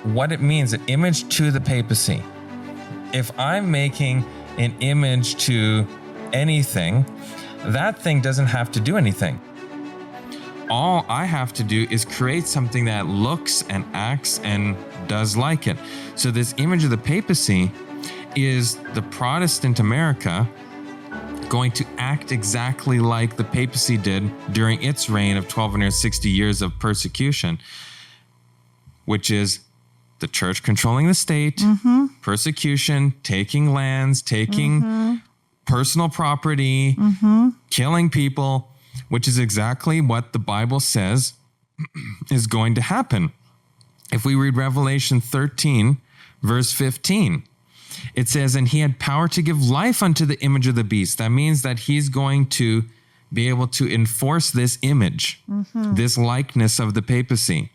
what it means, an image to the papacy. If I'm making an image to anything, that thing doesn't have to do anything. All I have to do is create something that looks and acts and does like it. So this image of the papacy is the Protestant America going to act exactly like the papacy did during its reign of 1260 years of persecution, which is the church controlling the state, persecution, taking lands, taking personal property, killing people, which is exactly what the Bible says is going to happen. If we read Revelation 13, verse 15, it says, and he had power to give life unto the image of the beast. That means that he's going to be able to enforce this image, this likeness of the papacy,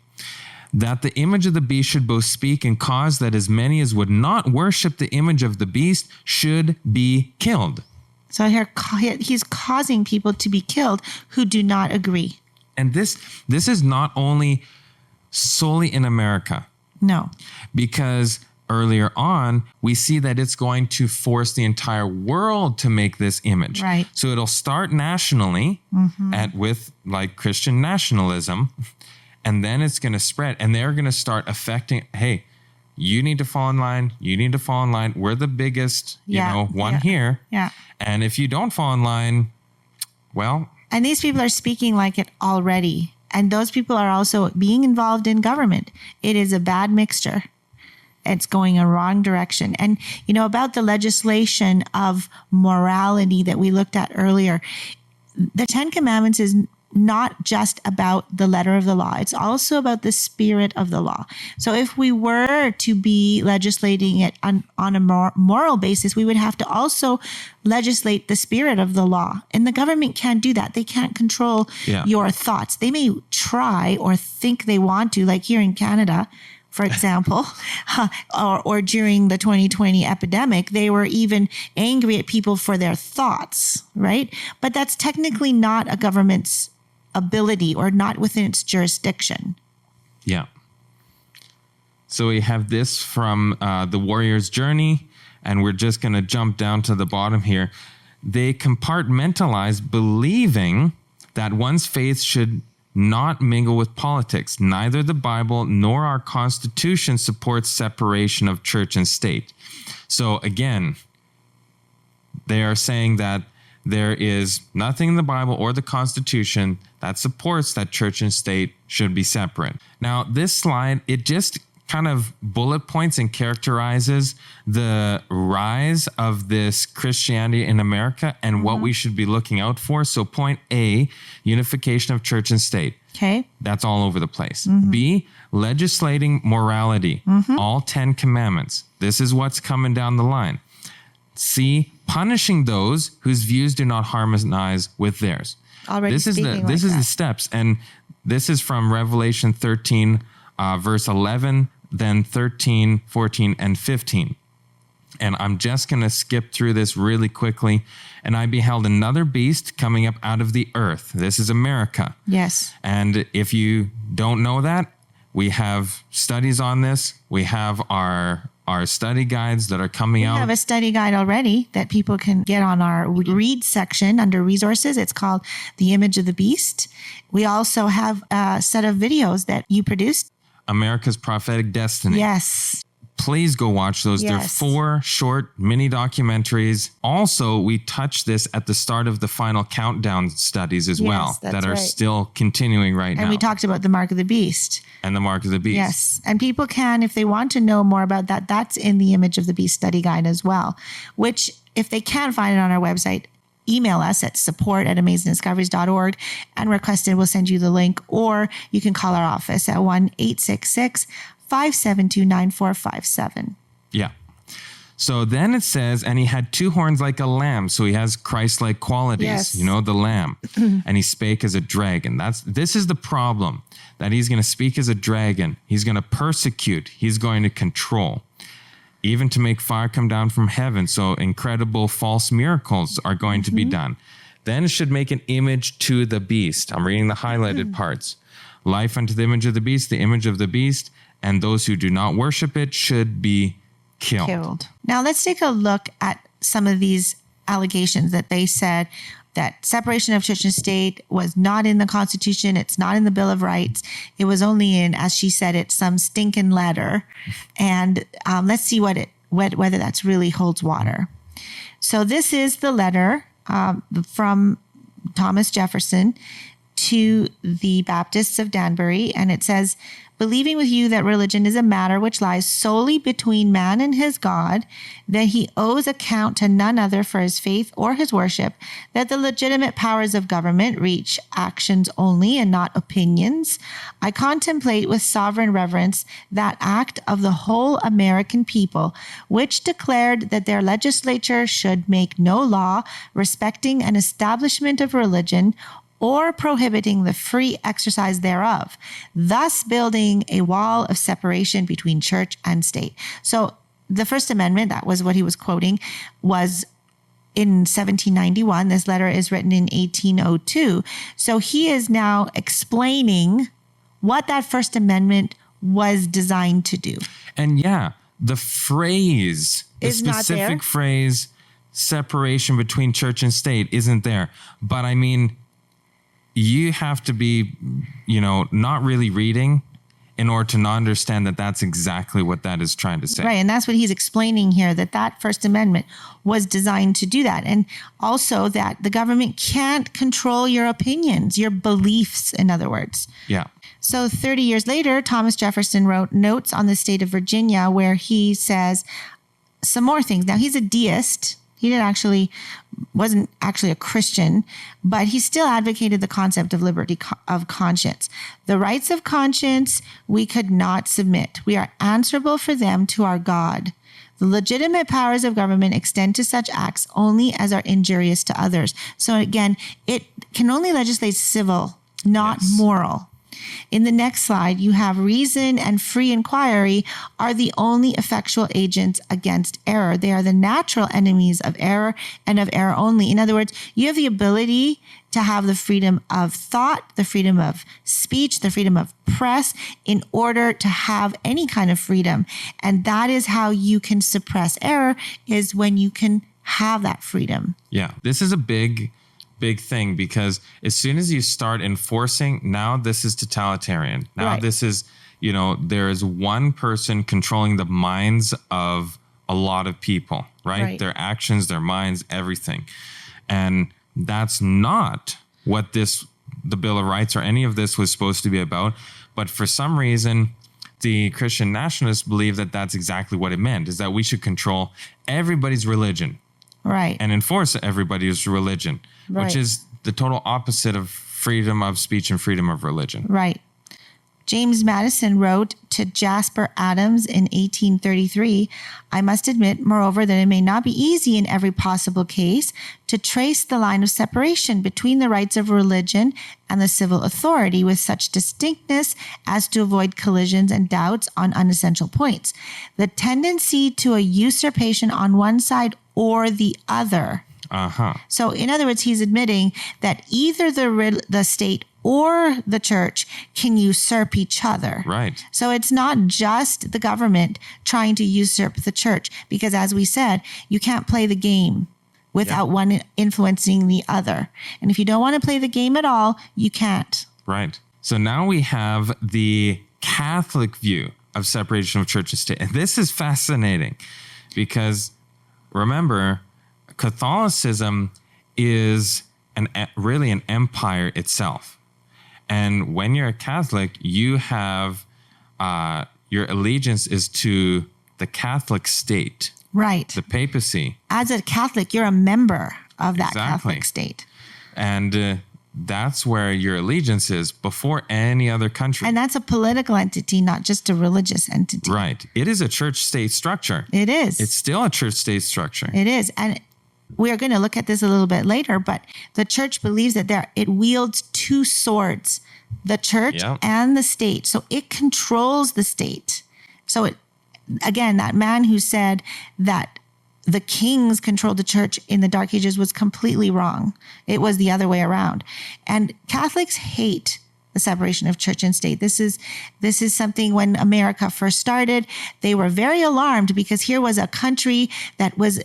that the image of the beast should both speak and cause that as many as would not worship the image of the beast should be killed. So here he's causing people to be killed who do not agree. And this is not only solely in America. No. Because earlier on, we see that it's going to force the entire world to make this image. Right. So it'll start nationally with like Christian nationalism, and then it's going to spread, and they're going to start affecting, hey, you need to fall in line. You need to fall in line. We're the biggest, one here. Yeah. And if you don't fall in line, well. And these people are speaking like it already. And those people are also being involved in government. It is a bad mixture. It's going a wrong direction. And, about the legislation of morality that we looked at earlier, the Ten Commandments is not just about the letter of the law. It's also about the spirit of the law. So if we were to be legislating it on a moral basis, we would have to also legislate the spirit of the law. And the government can't do that. They can't control your thoughts. They may try or think they want to, like here in Canada, for example, or during the 2020 epidemic, they were even angry at people for their thoughts, right? But that's technically not a government's ability or not within its jurisdiction. Yeah. So we have this from The Warrior's Journey, and we're just going to jump down to the bottom here. They compartmentalize believing that one's faith should not mingle with politics. Neither the Bible nor our Constitution supports separation of church and state. So again, they are saying that there is nothing in the Bible or the Constitution that supports that church and state should be separate. Now, this slide, it just kind of bullet points and characterizes the rise of this Christianity in America and what we should be looking out for. So point A, unification of church and state. Okay. That's all over the place. B, legislating morality. All 10 commandments. This is what's coming down the line. C, punishing those whose views do not harmonize with theirs. This is the steps, and this is from Revelation 13, verse 11, then 13, 14, and 15. And I'm just going to skip through this really quickly. And I beheld another beast coming up out of the earth. This is America. Yes. And if you don't know that, we have studies on this. We have our study guides that are coming out. We have a study guide already that people can get on our read section under resources. It's called The Image of the Beast. We also have a set of videos that you produced. America's Prophetic Destiny. Yes. Please go watch those. Yes. They're 4 short mini documentaries. Also, we touched this at the start of the final countdown studies as well that are still continuing right now. And we talked about the Mark of the Beast. And the Mark of the Beast. Yes. And people can, if they want to know more about that, that's in the Image of the Beast study guide as well, which if they can't find it on our website, email us at support@amazingndiscoveries.org and request it. We'll send you the link, or you can call our office at 1-866-572-9457. Yeah. So then it says, and he had 2 horns like a lamb. So he has Christ-like qualities, the lamb. And he spake as a dragon. This is the problem, that he's going to speak as a dragon. He's going to persecute. He's going to control, even to make fire come down from heaven. So incredible false miracles are going to be done. Then it should make an image to the beast. I'm reading the highlighted parts. Life unto the image of the beast and those who do not worship it should be killed. Now let's take a look at some of these allegations that they said that separation of church and state was not in the Constitution. It's not in the Bill of Rights. It was only in, as she said, it's some stinking letter. And let's see whether that's really holds water. So this is the letter from Thomas Jefferson to the Baptists of Danbury. And it says, believing with you that religion is a matter which lies solely between man and his God, that he owes account to none other for his faith or his worship, that the legitimate powers of government reach actions only and not opinions, I contemplate with sovereign reverence that act of the whole American people, which declared that their legislature should make no law respecting an establishment of religion or prohibiting the free exercise thereof, thus building a wall of separation between church and state. So the First Amendment, that was what he was quoting, was in 1791. This letter is written in 1802. So he is now explaining what that First Amendment was designed to do. And yeah, the phrase, the specific phrase, separation between church and state isn't there. But I mean, you have to be, not really reading in order to not understand that that's exactly what that is trying to say. Right. And that's what he's explaining here, that First Amendment was designed to do that. And also that the government can't control your opinions, your beliefs, in other words. Yeah. So 30 years later, Thomas Jefferson wrote Notes on the State of Virginia, where he says some more things. Now, he's a deist. He wasn't actually a Christian, but he still advocated the concept of liberty of conscience. The rights of conscience we could not submit. We are answerable for them to our God. The legitimate powers of government extend to such acts only as are injurious to others. So again, it can only legislate civil, not moral. In the next slide, you have reason and free inquiry are the only effectual agents against error. They are the natural enemies of error and of error only. In other words, you have the ability to have the freedom of thought, the freedom of speech, the freedom of press in order to have any kind of freedom. And that is how you can suppress error, is when you can have that freedom. Yeah, this is a big thing, because as soon as you start enforcing, now this is totalitarian. Now this is, there is one person controlling the minds of a lot of people, right? Their actions, their minds, everything. And that's not what the Bill of Rights or any of this was supposed to be about. But for some reason, the Christian nationalists believe that that's exactly what it meant, is that we should control everybody's religion. Right. And enforce everybody's religion, which is the total opposite of freedom of speech and freedom of religion. Right. James Madison wrote to Jasper Adams in 1833, I must admit, moreover, that it may not be easy in every possible case to trace the line of separation between the rights of religion and the civil authority with such distinctness as to avoid collisions and doubts on unessential points. The tendency to a usurpation on one side or the other. So in other words, he's admitting that either the state or the church can usurp each other. Right. So it's not just the government trying to usurp the church, because as we said, you can't play the game without one influencing the other. And if you don't want to play the game at all, you can't. Right. So now we have the Catholic view of separation of church and state. And this is fascinating because, remember, Catholicism is really an empire itself. And when you're a Catholic, you have your allegiance is to the Catholic state. Right. The papacy. As a Catholic, you're a member of that Catholic state. And that's where your allegiance is before any other country. And that's a political entity, not just a religious entity. Right. It is a church-state structure. It is. It's still a church-state structure. It is. And we are going to look at this a little bit later, but the church believes that it wields two swords, the church and the state. So it controls the state. So again, that man who said that the kings controlled the church in the Dark Ages was completely wrong. It was the other way around. And Catholics hate the separation of church and state. This is something when America first started, they were very alarmed because here was a country that was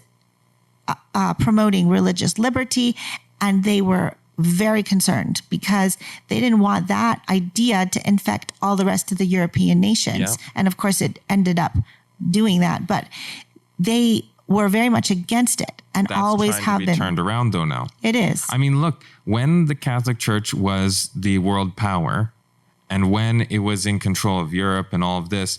promoting religious liberty, and they were very concerned because they didn't want that idea to infect all the rest of the European nations. Yeah. And of course, it ended up doing that, but they were very much against it and That's always trying have to be been. turned around though now. It is. I mean, look, when the Catholic Church was the world power and when it was in control of Europe and all of this,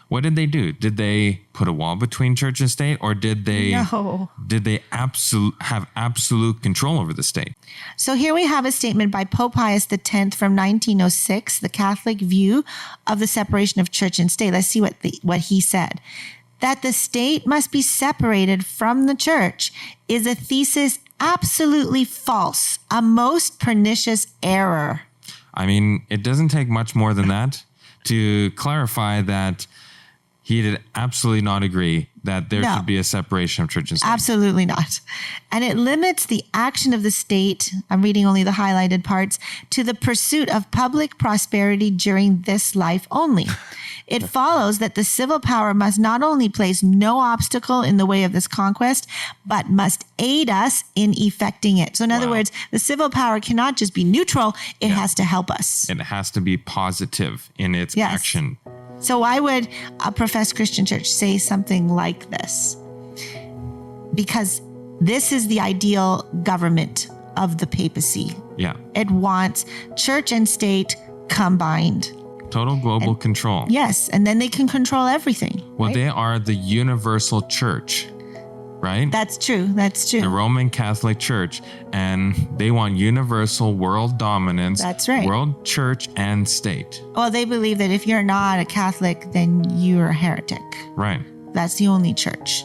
what did they do? Did they put a wall between church and state, or did they No. have absolute control over the state? So here we have a statement by Pope Pius X from 1906, the Catholic view of the separation of church and state. Let's see what he said. That the state must be separated from the church is a thesis absolutely false, a most pernicious error. I mean, it doesn't take much more than that to clarify that he did absolutely not agree that there should be a separation of church and state. Absolutely not. And it limits the action of the state, I'm reading only the highlighted parts, to the pursuit of public prosperity during this life only. It follows that the civil power must not only place no obstacle in the way of this conquest, but must aid us in effecting it. So in other words, the civil power cannot just be neutral, it has to help us. It has to be positive in its action. So why would a professed Christian church say something like this? Because this is the ideal government of the papacy. Yeah. It wants church and state combined. Total global control. Yes, and then they can control everything. Well, right? they are the universal church, right? That's true. That's true. The Roman Catholic Church, and they want universal world dominance. That's right. World church and state. Well, they believe that if you're not a Catholic, then you're a heretic. Right. That's the only church.